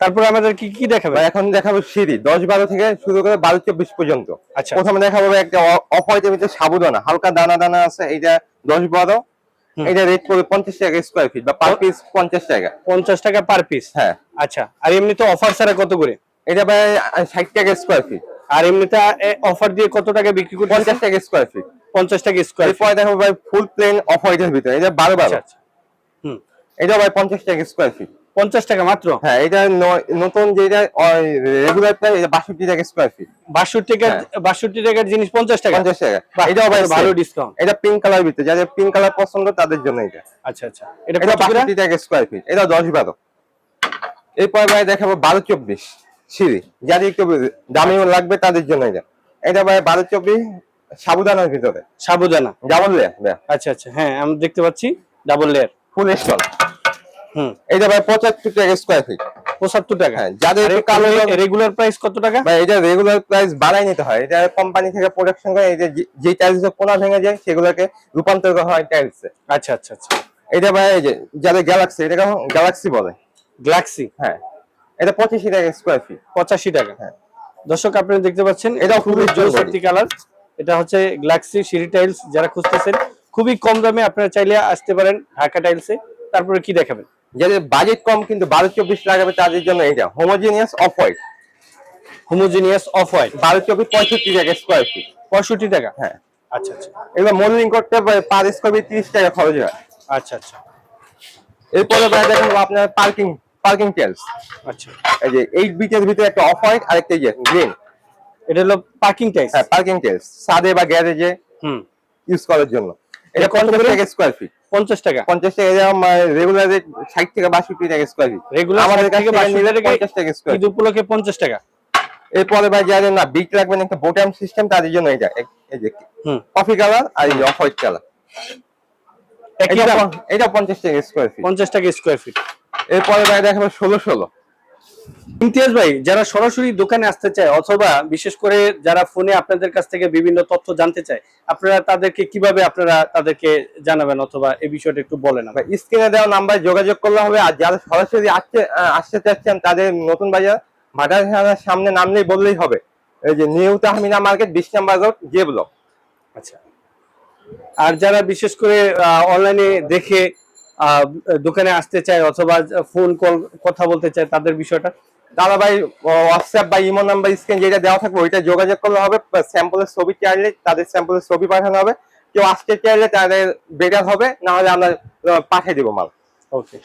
তারপর আমাদের কি কি দেখাবে? এখন দেখাবো সিঁড়ি 10-12 থেকে শুরু করে 12-24 পর্যন্ত। আচ্ছা, প্রথমে দেখাবো একটা অফ হোয়াইটের ভিতরে সাবুদানা, হালকা দানা দানা আছে, এটা 10-12। এটা রেট করে 50 টাকা স্কয়ার ফিট বা পার পিস 50 টাকা। 50 টাকা পার পিস। হ্যাঁ। আচ্ছা, আর এমনিতে অফার ছাড়া কত করে? এটা ভাই 60 টাকা স্কয়ার ফিট। আর এমনিতে অফার দিয়ে কত টাকা বিক্রি করতে? 50 টাকা স্কয়ার ফিট। 50 টাকা স্কয়ার ফিট। এরপর দেখো ভাই ফুল প্লেন অফ হোয়াইটের ভিতরে, এটা 12-12। আচ্ছা। এটা ভাই 50 টাকা স্কয়ার ফিট। 50 টাকা মাত্র? হ্যাঁ, এটা নতুন যেটা রেগুলার প্রাইস, এটা 62 টাকা স্কয়ার ফিট। 62 টাকার জিনিস 50 টাকা? 50 টাকা। এটাও ভাই ভালো ডিসকাউন্ট। এটা পিঙ্ক কালার ভিতরে, যাদের পিঙ্ক কালার পছন্দ তাদের জন্য এটা। আচ্ছা। এটা 62 টাকা স্কয়ার ফিট। এটা 10-12। এরপর ভাই দেখাবো 12-24 সিঁড়ি, যাদের একটু দামি লাগবে তাদের জন্য এটা। এটা ভাই 12-24 সাবুদানার ভিতরে। সাবুদানা ডাবল লেয়ার। আচ্ছা, হ্যাঁ আমি দেখতে পাচ্ছি ডাবল লেয়ার ফুল স্টল। এটা ভাই 75 টাকা স্কয়ার ফিট। 75 টাকা। হ্যাঁ, যাদের রেগুলার প্রাইস কত টাকা? ভাই এটা রেগুলার প্রাইস বাড়াই নিতে হয়, এটা কোম্পানি থেকে প্রোডাকশন করে, এই যে টাইলস কোনা ভেঙে যায় সেগুলোকে রূপান্তর করা হয় টাইলসে। আচ্ছা। এটা ভাই এই যে যাদের গ্যালাক্সি, এটা গ্যালাক্সি বলে। গ্যালাক্সি। হ্যাঁ, এটা 85 টাকা স্কয়ার ফিট। 85 টাকা। হ্যাঁ, দর্শক আপনারা দেখতে পাচ্ছেন, এটা খুবই জোসি কালার। এটা হচ্ছে গ্যালাক্সি সিঁড়ি টাইলস। যারা খুঁজতেছেন খুবই কম দামে, আপনারা চাইলে আসতে পারেন ঢাকা টাইলসে। তারপরে কি দেখাবেন? যাদের বাজেট কম কিন্তু 12-24 লাগাবে তাদের জন্য এটা হোমোজেনিয়াস অফ হোয়াইট। 12-24 65 টাকা স্কয়ার ফিট। 65 টাকা। হ্যাঁ। আচ্ছা। এগুলো মডেলিং করতে পার স্কয়ার ফিট 30 টাকা খরচ হয়। আচ্ছা। এরপরে ভাই দেখেন আপনার পার্কিং টাইলস। আচ্ছা, এই যে 8 বিটের ভিতরে একটা অফ হোয়াইট আর একটা গ্রিন। এটা হলো পার্কিং টাইলস। হ্যাঁ, পার্কিং টাইলস ছাদে বা গ্যারেজে ইউজ করার জন্য। এটা 50 টাকা স্কয়ার ফিট। 50 টাকা। 50 টাকা। এটা রেগুলার রেট 60 থেকে 62 টাকা স্কয়ার ফিট। রেগুলার আমাদের কাছ থেকে 50 টাকা স্কয়ার। ঈদ উপলক্ষে 50 টাকা। এরপরে ভাই যাদের না বিট রাখবেন একটা বোটাম সিস্টেম, তাদের জন্য এটা এই যে কফি কালার আর এই অফ হোয়াইট কালার। এটা 50 টাকা স্কয়ার ফিট। 50 টাকা স্কয়ার ফিট। এরপরে ভাই দেখাবো 16-16। ইমতিয়াজ ভাই, যারা সরাসরি দোকানে আসতে চায় অথবা বিশেষ করে যারা ফোনে আপনাদের কাছ থেকে বিভিন্ন তথ্য জানতে চায়, আপনারা তাদেরকে কিভাবে তাদেরকে জানাবেন অথবা এই বিষয়টা একটু বলেন। স্ক্রিনে দেওয়া নাম্বারে যোগাযোগ করলে হবে। আর যারা সরাসরি আসতে চাচ্ছেন তাদের নতুন বাজার ভাটারখানার সামনে নামলেই বললেই হবে। এই যে নিউ তাহমিনা মার্কেট 20 নম্বর রোড, জে ব্লক। আচ্ছা। আর যারা বিশেষ করে অনলাইনে দেখে দোকানে আসতে চায় অথবা ফোন কল কথা বলতে চায়, তাদের বিষয়টা? দাদা ভাই হোয়াটসঅ্যাপ বা ইমো নাম্বার স্ক্রিন যেটা দেওয়া থাকবে ওইটা যোগাযোগ করলে হবে। স্যাম্পলের ছবি চাইলে তাদের স্যাম্পলের ছবি পাঠানো হবে। কেউ আসতে চাইলে তাদের বেটার হবে, না হলে আমরা পাঠিয়ে দেবো মাল। ওকে।